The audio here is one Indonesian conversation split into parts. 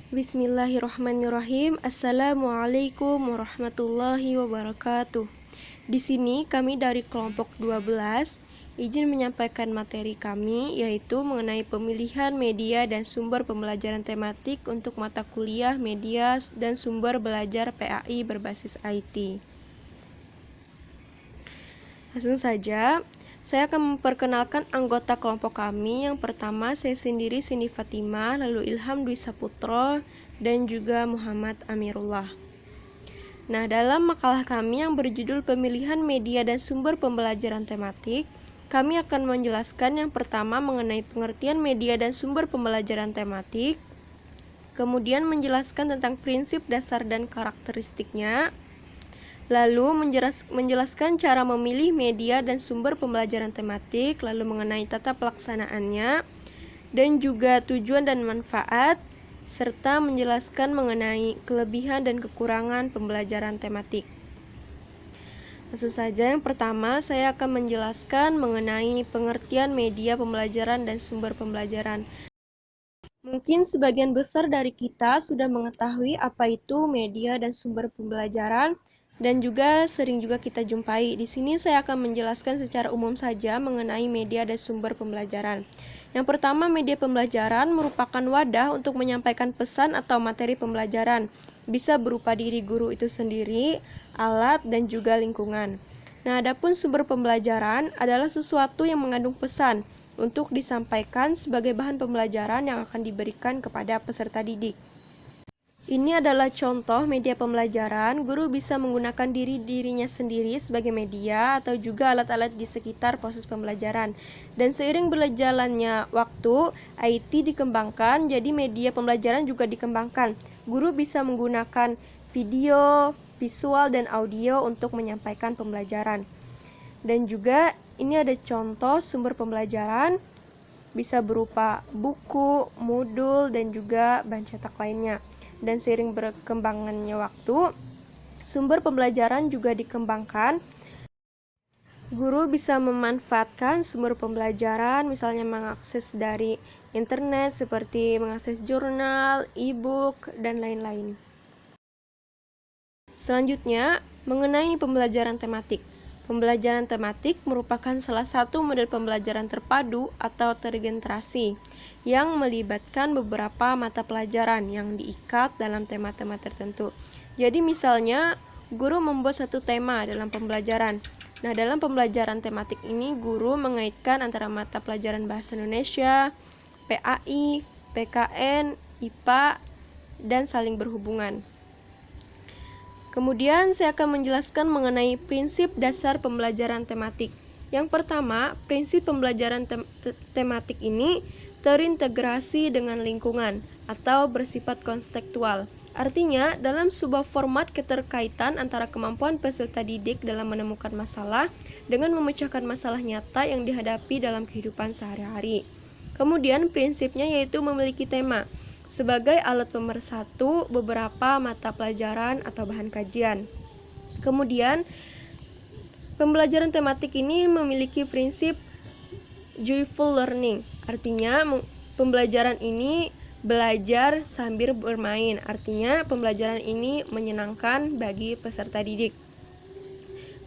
Bismillahirrahmanirrahim. Assalamualaikum warahmatullahi wabarakatuh. Di sini kami dari kelompok 12 izin menyampaikan materi kami, yaitu mengenai pemilihan media dan sumber pembelajaran tematik untuk mata kuliah media dan sumber belajar PAI berbasis IT. Langsung saja, saya akan memperkenalkan anggota kelompok kami. Yang pertama, saya sendiri Cindy Fatimah, lalu Ilham Dwi Saputro, dan juga Muhammad Amirullah. Nah, dalam makalah kami yang berjudul Pemilihan Media dan Sumber Pembelajaran Tematik, kami akan menjelaskan yang pertama mengenai pengertian media dan sumber pembelajaran tematik, kemudian menjelaskan tentang prinsip dasar dan karakteristiknya, lalu menjelaskan cara memilih media dan sumber pembelajaran tematik, lalu mengenai tata pelaksanaannya, dan juga tujuan dan manfaat, serta menjelaskan mengenai kelebihan dan kekurangan pembelajaran tematik. Langsung saja, yang pertama saya akan menjelaskan mengenai pengertian media pembelajaran dan sumber pembelajaran. Mungkin sebagian besar dari kita sudah mengetahui apa itu media dan sumber pembelajaran, dan juga sering juga kita jumpai. Di sini saya akan menjelaskan secara umum saja mengenai media dan sumber pembelajaran. Yang pertama, media pembelajaran merupakan wadah untuk menyampaikan pesan atau materi pembelajaran. Bisa berupa diri guru itu sendiri, alat, dan juga lingkungan. Nah, adapun sumber pembelajaran adalah sesuatu yang mengandung pesan untuk disampaikan sebagai bahan pembelajaran yang akan diberikan kepada peserta didik. Ini adalah contoh media pembelajaran. Guru bisa menggunakan dirinya sendiri sebagai media atau juga alat-alat di sekitar proses pembelajaran. Dan seiring berjalannya waktu, IT dikembangkan, jadi media pembelajaran juga dikembangkan. Guru bisa menggunakan video, visual, dan audio untuk menyampaikan pembelajaran. Dan juga ini ada contoh sumber pembelajaran, bisa berupa buku, modul, dan juga bahan cetak lainnya. Dan seiring berkembangannya waktu, sumber pembelajaran juga dikembangkan. Guru bisa memanfaatkan sumber pembelajaran, misalnya mengakses dari internet seperti mengakses jurnal, e-book, dan lain-lain. Selanjutnya, mengenai pembelajaran tematik. Pembelajaran tematik merupakan salah satu model pembelajaran terpadu atau tergenerasi yang melibatkan beberapa mata pelajaran yang diikat dalam tema-tema tertentu. Jadi misalnya, guru membuat satu tema dalam pembelajaran. Nah, dalam pembelajaran tematik ini, guru mengaitkan antara mata pelajaran Bahasa Indonesia, PAI, PKN, IPA, dan saling berhubungan. Kemudian saya akan menjelaskan mengenai prinsip dasar pembelajaran tematik. Yang pertama, prinsip pembelajaran tematik ini terintegrasi dengan lingkungan atau bersifat konstekstual. Artinya, dalam sebuah format keterkaitan antara kemampuan peserta didik dalam menemukan masalah dengan memecahkan masalah nyata yang dihadapi dalam kehidupan sehari-hari. Kemudian, prinsipnya yaitu memiliki tema sebagai alat pemersatu beberapa mata pelajaran atau bahan kajian. Kemudian, pembelajaran tematik ini memiliki prinsip joyful learning. Artinya, pembelajaran ini belajar sambil bermain. Artinya, pembelajaran ini menyenangkan bagi peserta didik.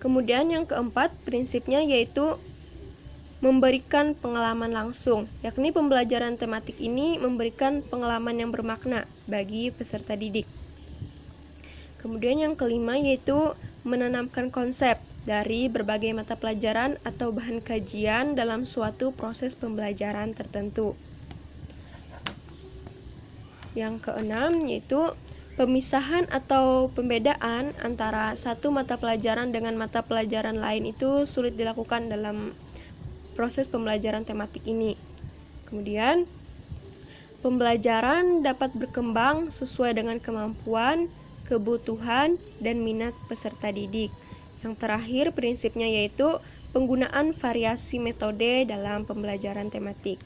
Kemudian yang keempat, prinsipnya yaitu memberikan pengalaman langsung, yakni pembelajaran tematik ini memberikan pengalaman yang bermakna bagi peserta didik. Kemudian yang kelima yaitu menanamkan konsep dari berbagai mata pelajaran atau bahan kajian dalam suatu proses pembelajaran tertentu. Yang keenam yaitu pemisahan atau pembedaan antara satu mata pelajaran dengan mata pelajaran lain itu sulit dilakukan dalam proses pembelajaran tematik ini. Kemudian, pembelajaran dapat berkembang sesuai dengan kemampuan, kebutuhan, dan minat peserta didik. Yang terakhir, prinsipnya yaitu penggunaan variasi metode dalam pembelajaran tematik.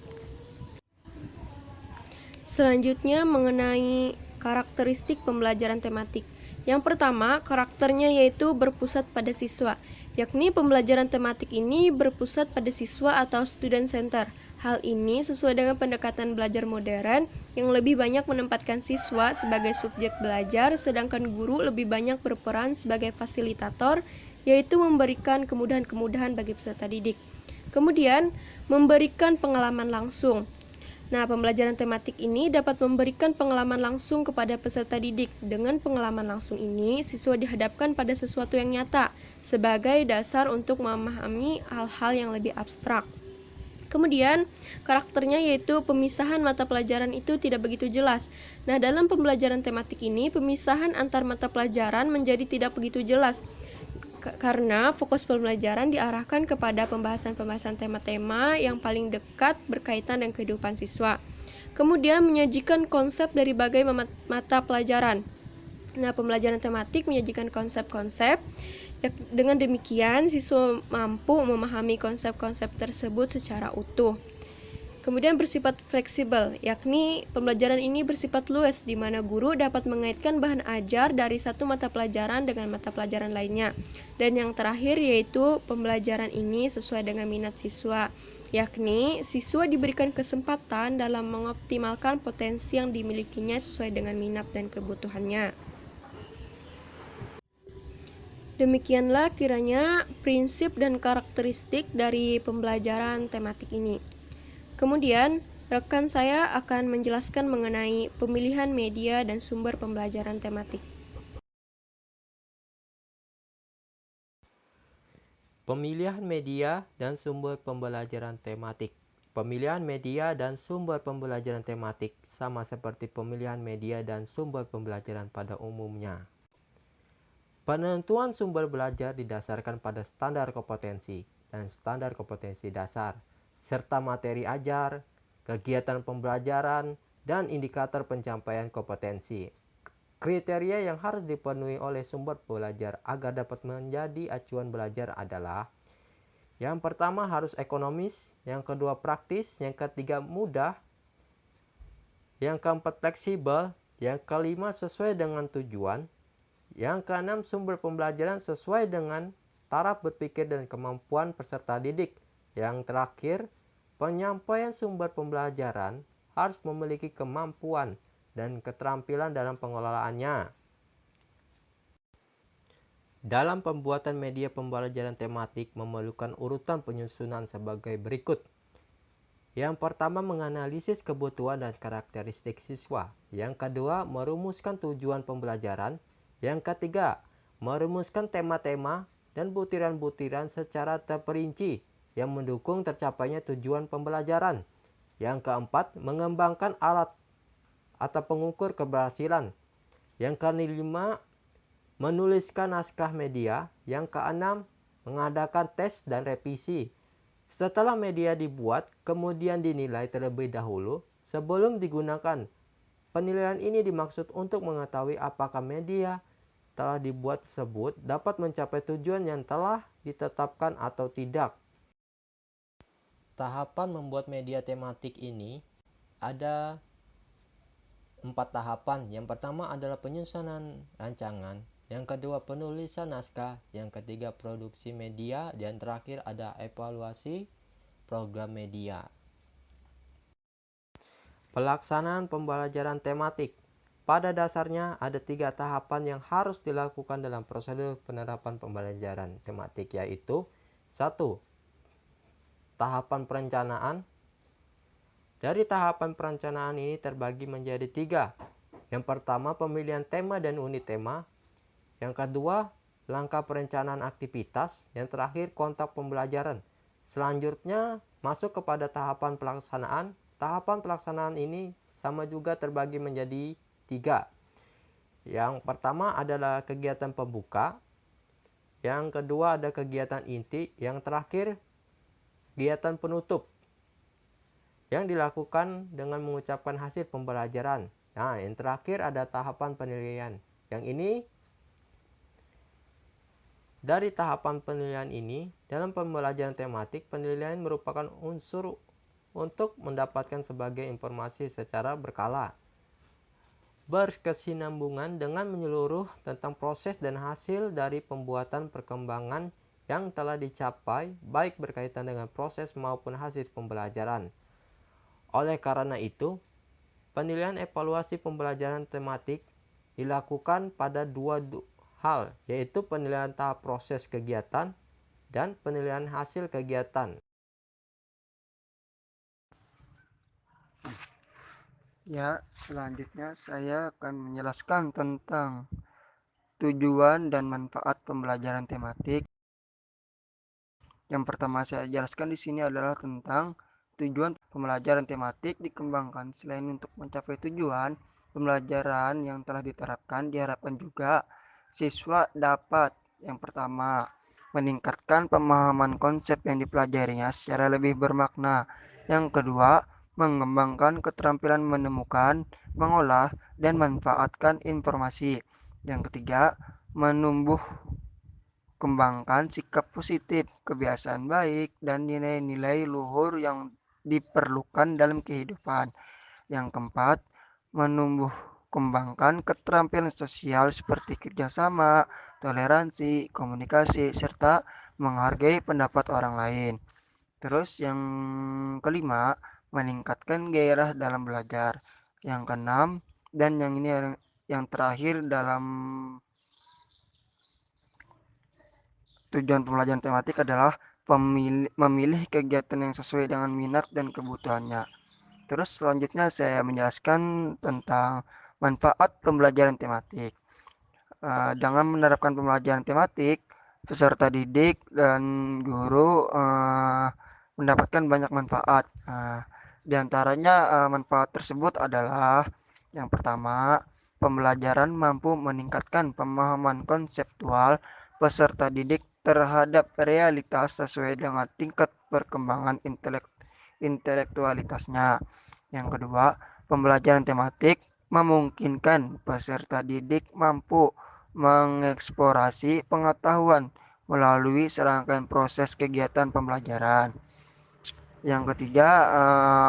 Selanjutnya, mengenai karakteristik pembelajaran tematik. Yang pertama, karakternya yaitu berpusat pada siswa, yakni pembelajaran tematik ini berpusat pada siswa atau student center. Hal ini sesuai dengan pendekatan belajar modern yang lebih banyak menempatkan siswa sebagai subjek belajar, sedangkan guru lebih banyak berperan sebagai fasilitator, yaitu memberikan kemudahan-kemudahan bagi peserta didik. Kemudian, memberikan pengalaman langsung. Nah, pembelajaran tematik ini dapat memberikan pengalaman langsung kepada peserta didik. Dengan pengalaman langsung ini, siswa dihadapkan pada sesuatu yang nyata sebagai dasar untuk memahami hal-hal yang lebih abstrak. Kemudian, karakternya yaitu pemisahan mata pelajaran itu tidak begitu jelas. Nah, dalam pembelajaran tematik ini, pemisahan antar mata pelajaran menjadi tidak begitu jelas. Karena fokus pembelajaran diarahkan kepada pembahasan-pembahasan tema-tema yang paling dekat berkaitan dengan kehidupan siswa. Kemudian menyajikan konsep dari berbagai mata pelajaran. Nah, pembelajaran tematik menyajikan konsep-konsep. Dengan demikian, siswa mampu memahami konsep-konsep tersebut secara utuh. Kemudian bersifat fleksibel, yakni pembelajaran ini bersifat luas, di mana guru dapat mengaitkan bahan ajar dari satu mata pelajaran dengan mata pelajaran lainnya. Dan yang terakhir yaitu pembelajaran ini sesuai dengan minat siswa, yakni siswa diberikan kesempatan dalam mengoptimalkan potensi yang dimilikinya sesuai dengan minat dan kebutuhannya. Demikianlah kiranya prinsip dan karakteristik dari pembelajaran tematik ini. Kemudian, rekan saya akan menjelaskan mengenai pemilihan media dan sumber pembelajaran tematik. Pemilihan media dan sumber pembelajaran tematik. Pemilihan media dan sumber pembelajaran tematik sama seperti pemilihan media dan sumber pembelajaran pada umumnya. Penentuan sumber belajar didasarkan pada standar kompetensi dan standar kompetensi dasar, serta materi ajar, kegiatan pembelajaran, dan indikator pencapaian kompetensi. Kriteria yang harus dipenuhi oleh sumber belajar agar dapat menjadi acuan belajar adalah: yang pertama harus ekonomis, yang kedua praktis, yang ketiga mudah, yang keempat fleksibel, yang kelima sesuai dengan tujuan, yang keenam sumber pembelajaran sesuai dengan taraf berpikir dan kemampuan peserta didik. Yang terakhir, penyampaian sumber pembelajaran harus memiliki kemampuan dan keterampilan dalam pengelolaannya. Dalam pembuatan media pembelajaran tematik memerlukan urutan penyusunan sebagai berikut. Yang pertama, menganalisis kebutuhan dan karakteristik siswa. Yang kedua, merumuskan tujuan pembelajaran. Yang ketiga, merumuskan tema-tema dan butiran-butiran secara terperinci yang mendukung tercapainya tujuan pembelajaran. Yang keempat, mengembangkan alat atau pengukur keberhasilan. Yang kelima, menuliskan naskah media. Yang keenam, mengadakan tes dan revisi. Setelah media dibuat, kemudian dinilai terlebih dahulu sebelum digunakan. Penilaian ini dimaksud untuk mengetahui apakah media telah dibuat tersebut dapat mencapai tujuan yang telah ditetapkan atau tidak. Tahapan membuat media tematik ini ada 4 tahapan. Yang pertama adalah penyusunan rancangan, yang kedua penulisan naskah, yang ketiga produksi media, dan terakhir ada evaluasi program media. Pelaksanaan pembelajaran tematik. Pada dasarnya ada 3 tahapan yang harus dilakukan dalam prosedur penerapan pembelajaran tematik, yaitu 1. Tahapan perencanaan. Dari tahapan perencanaan ini terbagi menjadi 3. Yang pertama, pemilihan tema dan unit tema. Yang kedua, langkah perencanaan aktivitas. Yang terakhir, kontak pembelajaran. Selanjutnya, masuk kepada tahapan pelaksanaan. Tahapan pelaksanaan ini sama juga terbagi menjadi 3. Yang pertama adalah kegiatan pembuka. Yang kedua ada kegiatan inti. Yang terakhir, kegiatan penutup, yang dilakukan dengan mengucapkan hasil pembelajaran. Nah, yang terakhir ada tahapan penilaian. Yang ini, dari tahapan penilaian ini, dalam pembelajaran tematik, penilaian merupakan unsur untuk mendapatkan sebagai informasi secara berkala, berkesinambungan dengan menyeluruh tentang proses dan hasil dari pembuatan perkembangan yang telah dicapai, baik berkaitan dengan proses maupun hasil pembelajaran. Oleh karena itu, penilaian evaluasi pembelajaran tematik dilakukan pada dua hal, yaitu penilaian tahap proses kegiatan dan penilaian hasil kegiatan. Ya, selanjutnya saya akan menjelaskan tentang tujuan dan manfaat pembelajaran tematik. Yang pertama saya jelaskan di sini adalah tentang tujuan pembelajaran tematik dikembangkan. Selain untuk mencapai tujuan pembelajaran yang telah diterapkan, diharapkan juga siswa dapat yang pertama meningkatkan pemahaman konsep yang dipelajarinya secara lebih bermakna. Yang kedua, mengembangkan keterampilan menemukan, mengolah, dan manfaatkan informasi. Yang ketiga, menumbuh kembangkan sikap positif, kebiasaan baik, dan nilai-nilai luhur yang diperlukan dalam kehidupan. Yang keempat, menumbuh kembangkan keterampilan sosial seperti kerjasama, toleransi, komunikasi, serta menghargai pendapat orang lain. Terus yang kelima, meningkatkan gairah dalam belajar. Yang keenam, dan yang ini yang terakhir dalam tujuan pembelajaran tematik adalah memilih kegiatan yang sesuai dengan minat dan kebutuhannya. Terus selanjutnya saya menjelaskan tentang manfaat pembelajaran tematik. Dengan menerapkan pembelajaran tematik, peserta didik dan guru mendapatkan banyak manfaat. Di antaranya manfaat tersebut adalah yang pertama, pembelajaran mampu meningkatkan pemahaman konseptual peserta didik terhadap realitas sesuai dengan tingkat perkembangan intelektualitasnya. Yang kedua, pembelajaran tematik memungkinkan peserta didik mampu mengeksplorasi pengetahuan melalui serangkaian proses kegiatan pembelajaran. Yang ketiga,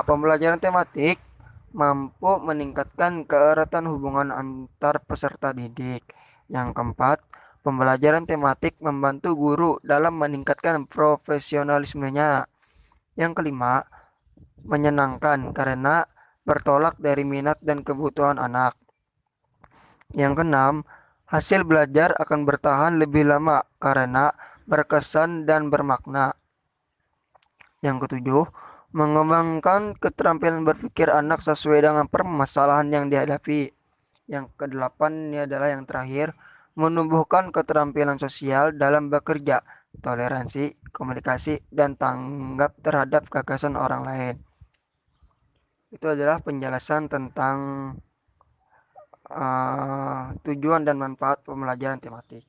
pembelajaran tematik mampu meningkatkan keeratan hubungan antar peserta didik. Yang keempat, pembelajaran tematik membantu guru dalam meningkatkan profesionalismenya. Yang kelima, menyenangkan karena bertolak dari minat dan kebutuhan anak. Yang keenam, hasil belajar akan bertahan lebih lama karena berkesan dan bermakna. Yang ketujuh, mengembangkan keterampilan berpikir anak sesuai dengan permasalahan yang dihadapi. Yang kedelapan ini adalah yang terakhir, menumbuhkan keterampilan sosial dalam bekerja, toleransi, komunikasi, dan tanggap terhadap gagasan orang lain. Itu adalah penjelasan tentang tujuan dan manfaat pembelajaran tematik.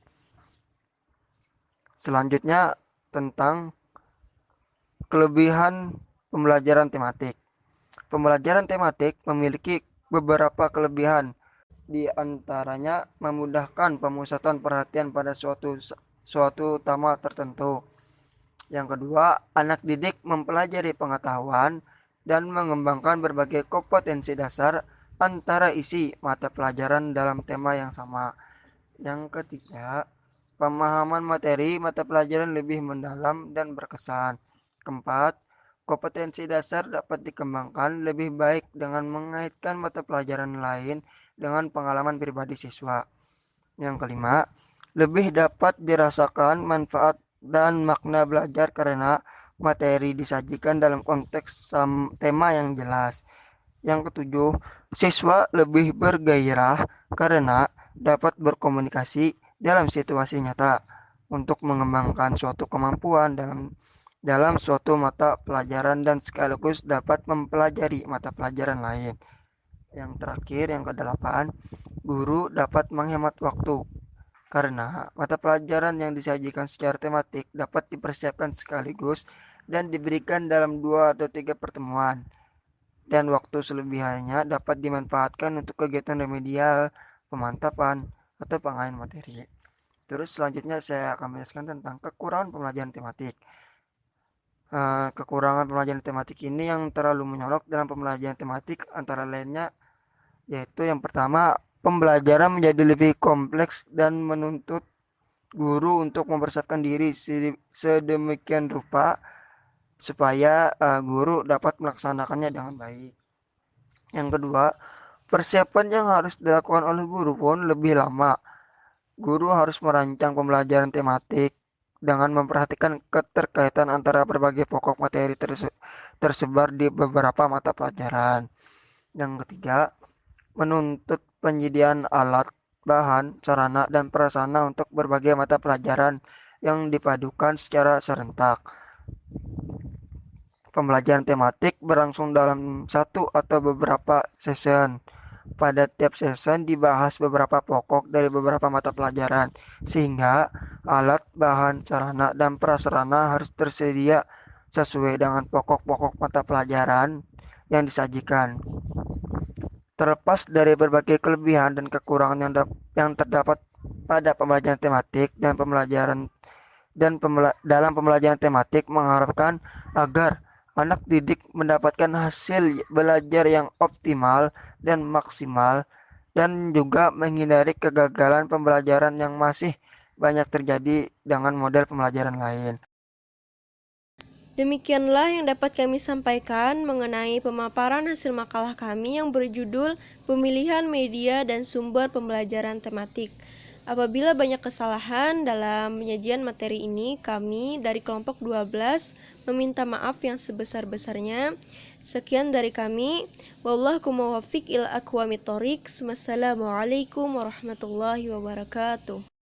Selanjutnya tentang kelebihan pembelajaran tematik. Pembelajaran tematik memiliki beberapa kelebihan, di antaranya memudahkan pemusatan perhatian pada suatu tema tertentu. Yang kedua, anak didik mempelajari pengetahuan dan mengembangkan berbagai kompetensi dasar antara isi mata pelajaran dalam tema yang sama. Yang ketiga, pemahaman materi mata pelajaran lebih mendalam dan berkesan. Keempat, kompetensi dasar dapat dikembangkan lebih baik dengan mengaitkan mata pelajaran lain dengan pengalaman pribadi siswa. Yang kelima, lebih dapat dirasakan manfaat dan makna belajar karena materi disajikan dalam konteks tema yang jelas. Yang ketujuh, siswa lebih bergairah karena dapat berkomunikasi dalam situasi nyata untuk mengembangkan suatu kemampuan dalam suatu mata pelajaran dan sekaligus dapat mempelajari mata pelajaran lain. Yang terakhir, yang kedelapan, guru dapat menghemat waktu karena mata pelajaran yang disajikan secara tematik dapat dipersiapkan sekaligus dan diberikan dalam 2 atau 3 pertemuan. Dan waktu selebihnya dapat dimanfaatkan untuk kegiatan remedial, pemantapan, atau pengalihan materi. Terus selanjutnya saya akan menjelaskan tentang kekurangan pembelajaran tematik. Kekurangan pembelajaran tematik ini yang terlalu menyolok dalam pembelajaran tematik antara lainnya yaitu yang pertama, pembelajaran menjadi lebih kompleks dan menuntut guru untuk mempersiapkan diri sedemikian rupa supaya guru dapat melaksanakannya dengan baik. Yang kedua, persiapan yang harus dilakukan oleh guru pun lebih lama. Guru harus merancang pembelajaran tematik dengan memperhatikan keterkaitan antara berbagai pokok materi tersebar di beberapa mata pelajaran. Yang ketiga, menuntut penyediaan alat, bahan, sarana, dan prasarana untuk berbagai mata pelajaran yang dipadukan secara serentak. Pembelajaran tematik berlangsung dalam satu atau beberapa session. Pada tiap session dibahas beberapa pokok dari beberapa mata pelajaran, sehingga alat, bahan, sarana, dan prasarana harus tersedia sesuai dengan pokok-pokok mata pelajaran yang disajikan. Terlepas dari berbagai kelebihan dan kekurangan yang terdapat pada pembelajaran tematik dalam pembelajaran tematik mengharapkan agar anak didik mendapatkan hasil belajar yang optimal dan maksimal dan juga menghindari kegagalan pembelajaran yang masih banyak terjadi dengan model pembelajaran lain. Demikianlah yang dapat kami sampaikan mengenai pemaparan hasil makalah kami yang berjudul Pemilihan Media dan Sumber Pembelajaran Tematik. Apabila banyak kesalahan dalam penyajian materi ini, kami dari kelompok 12 meminta maaf yang sebesar-besarnya. Sekian dari kami. Wallahu muwaffiq ila aqwamit thoriq. Wassalamualaikum warahmatullahi wabarakatuh.